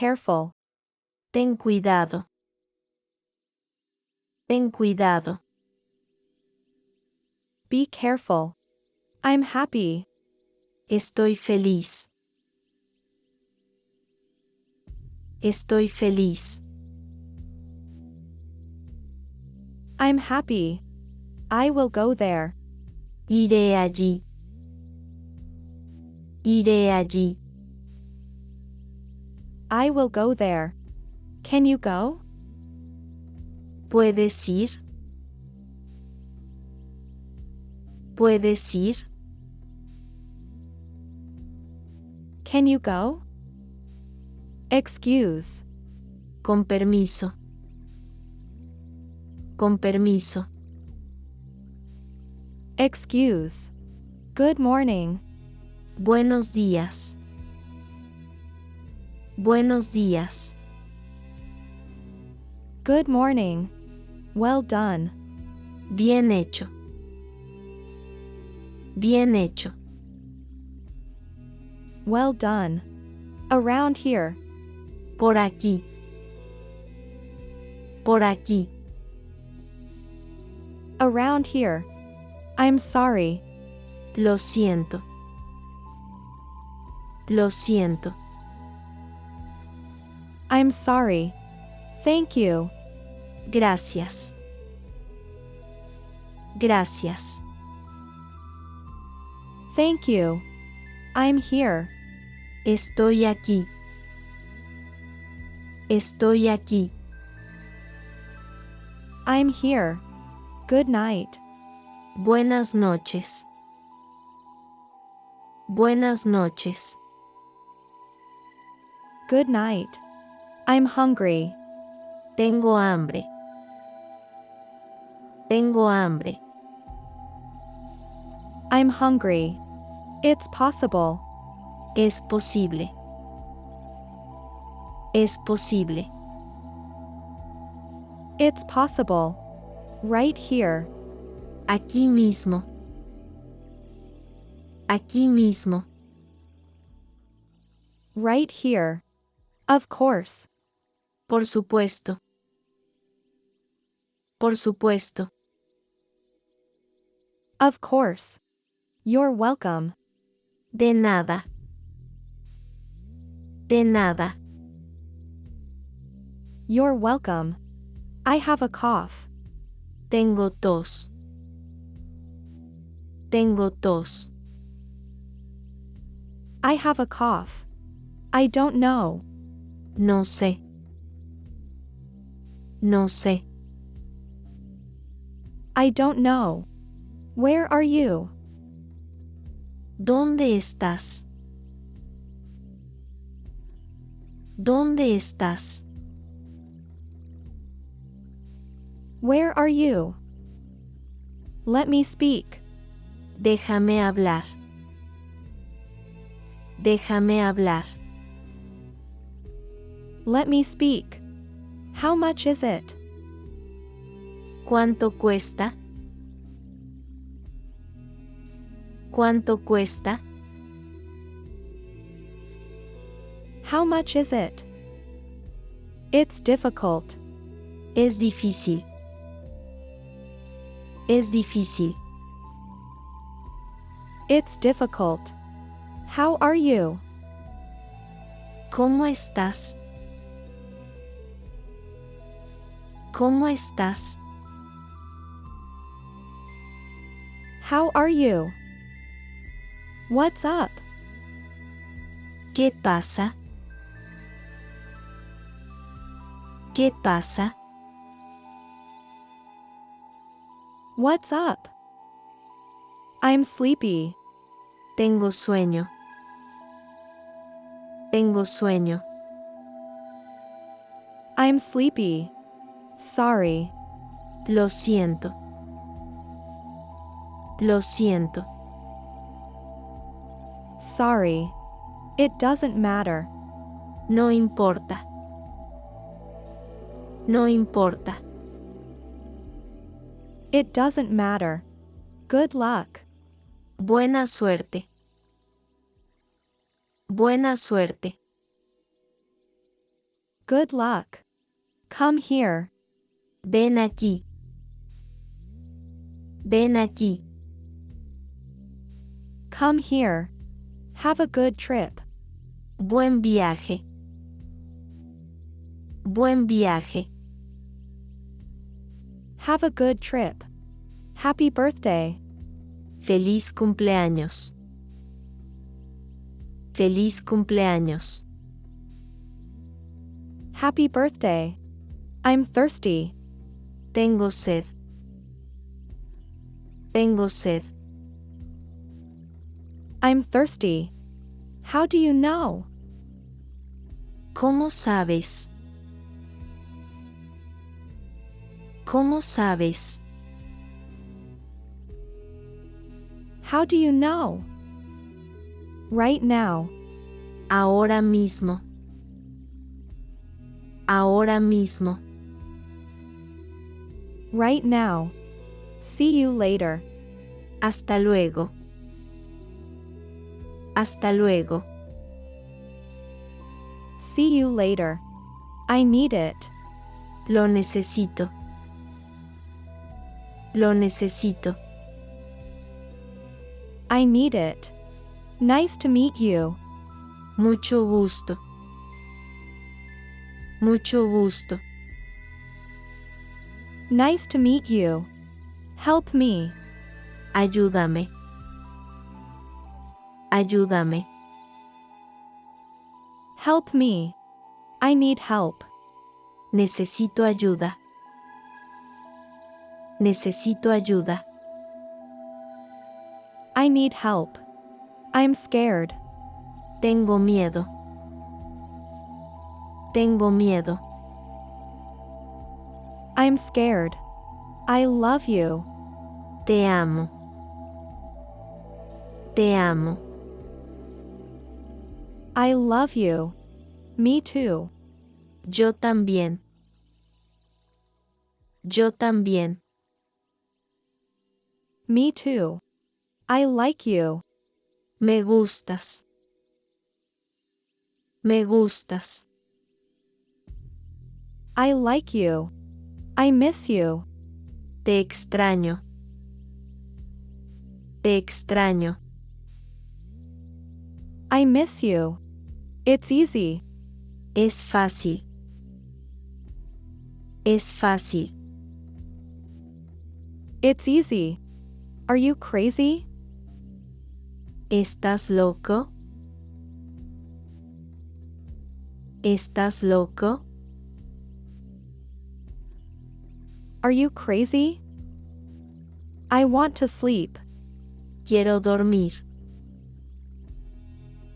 careful. Ten cuidado. Ten cuidado. Be careful. I'm happy. Estoy feliz. Estoy feliz. I'm happy. I will go there. Iré allí. Iré allí. I will go there. Can you go? ¿Puedes ir? ¿Puedes ir? Can you go? Excuse. Con permiso. Con permiso. Excuse. Good morning. Buenos días. Buenos días. Good morning. Well done. Bien hecho. Bien hecho. Well done. Around here. Por aquí. Por aquí. Around here. I'm sorry. Lo siento. Lo siento. I'm sorry. Thank you. Gracias. Gracias. Thank you. I'm here. Estoy aquí. Estoy aquí. I'm here. Good night. Buenas noches. Buenas noches. Good night. I'm hungry. Tengo hambre. Tengo hambre. I'm hungry. It's possible. Es posible. Es posible. It's possible. Right here. Aquí mismo. Aquí mismo. Right here. Of course. Por supuesto. Por supuesto. Of course. You're welcome. De nada. De nada. You're welcome. I have a cough. Tengo tos. Tengo tos. I have a cough. I don't know. No sé. No sé. I don't know. Where are you? ¿Dónde estás? ¿Dónde estás? Where are you? Let me speak. Déjame hablar. Déjame hablar. Let me speak. How much is it? ¿Cuánto cuesta? ¿Cuánto cuesta? How much is it? It's difficult. Es difícil. Es difícil. It's difficult. How are you? ¿Cómo estás? ¿Cómo estás? How are you? What's up? ¿Qué pasa? ¿Qué pasa? What's up? I'm sleepy. Tengo sueño. Tengo sueño. I'm sleepy. Sorry. Lo siento. Lo siento. Sorry. It doesn't matter. No importa. No importa. It doesn't matter. Good luck. Buena suerte. Buena suerte. Good luck. Come here. Ven aquí. Ven aquí. Come here. Have a good trip. Buen viaje. Buen viaje. Have a good trip. Happy birthday. Feliz cumpleaños. Feliz cumpleaños. Happy birthday. I'm thirsty. Tengo sed. Tengo sed. I'm thirsty. How do you know? ¿Cómo sabes? ¿Cómo sabes? How do you know? Right now. Ahora mismo. Ahora mismo. Right now. See you later. Hasta luego. Hasta luego. See you later. I need it. Lo necesito. Lo necesito. I need it. Nice to meet you. Mucho gusto. Mucho gusto. Nice to meet you. Help me. Ayúdame. Ayúdame. Help me. I need help. Necesito ayuda. Necesito ayuda. I need help. I'm scared. Tengo miedo. Tengo miedo. I'm scared. I love you. Te amo. Te amo. I love you. Me too. Yo también. Yo también. Me too. I like you. Me gustas. Me gustas. I like you. I miss you. Te extraño. Te extraño. I miss you. It's easy. Es fácil. Es fácil. It's easy. Are you crazy? ¿Estás loco? ¿Estás loco? Are you crazy? I want to sleep. Quiero dormir.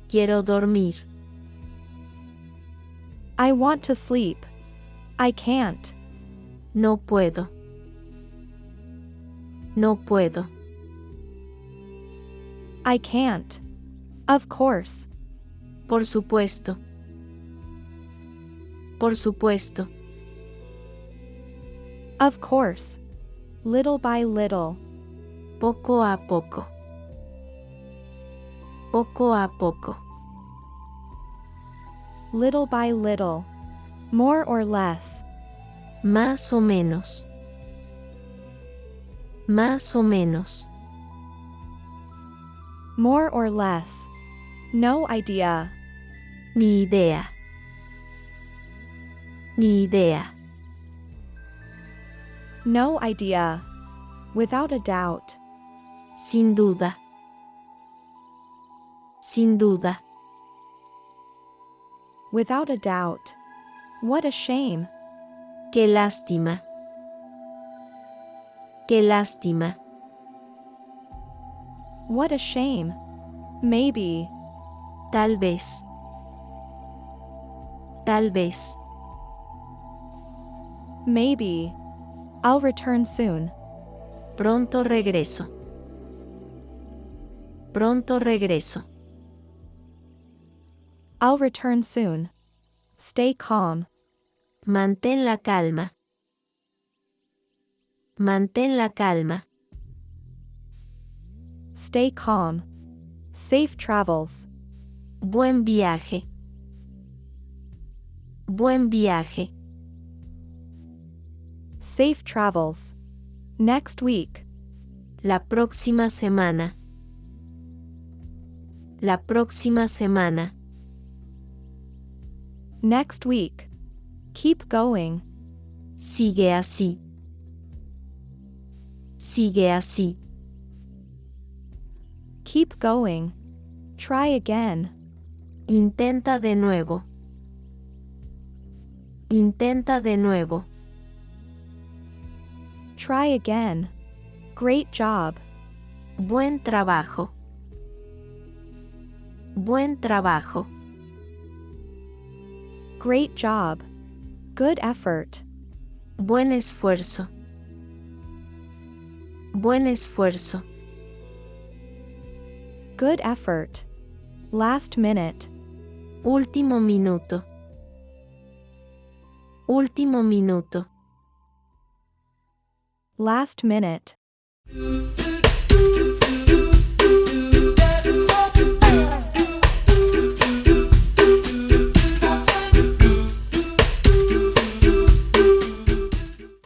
Quiero dormir. I want to sleep. I can't. No puedo. No puedo. I can't. Of course. Por supuesto. Por supuesto. Of course. Little by little. Poco a poco. Poco a poco. Little by little. More or less. Más o menos. Más o menos. More or less. No idea. Ni idea. Ni idea. No idea. Without a doubt. Sin duda. Sin duda. Without a doubt. What a shame. Qué lástima. Qué lástima. What a shame. Maybe. Tal vez. Tal vez. Maybe. I'll return soon. Pronto regreso. Pronto regreso. I'll return soon. Stay calm. Mantén la calma. Mantén la calma. Stay calm. Safe travels. Buen viaje. Buen viaje. Safe travels. Next week. La próxima semana. La próxima semana. Next week. Keep going. Sigue así. Sigue así. Keep going. Try again. Intenta de nuevo. Intenta de nuevo. Try again. Great job. Buen trabajo. Buen trabajo. Great job. Good effort. Buen esfuerzo. Buen esfuerzo. Good effort. Last minute. Último minuto. Último minuto. Last minute.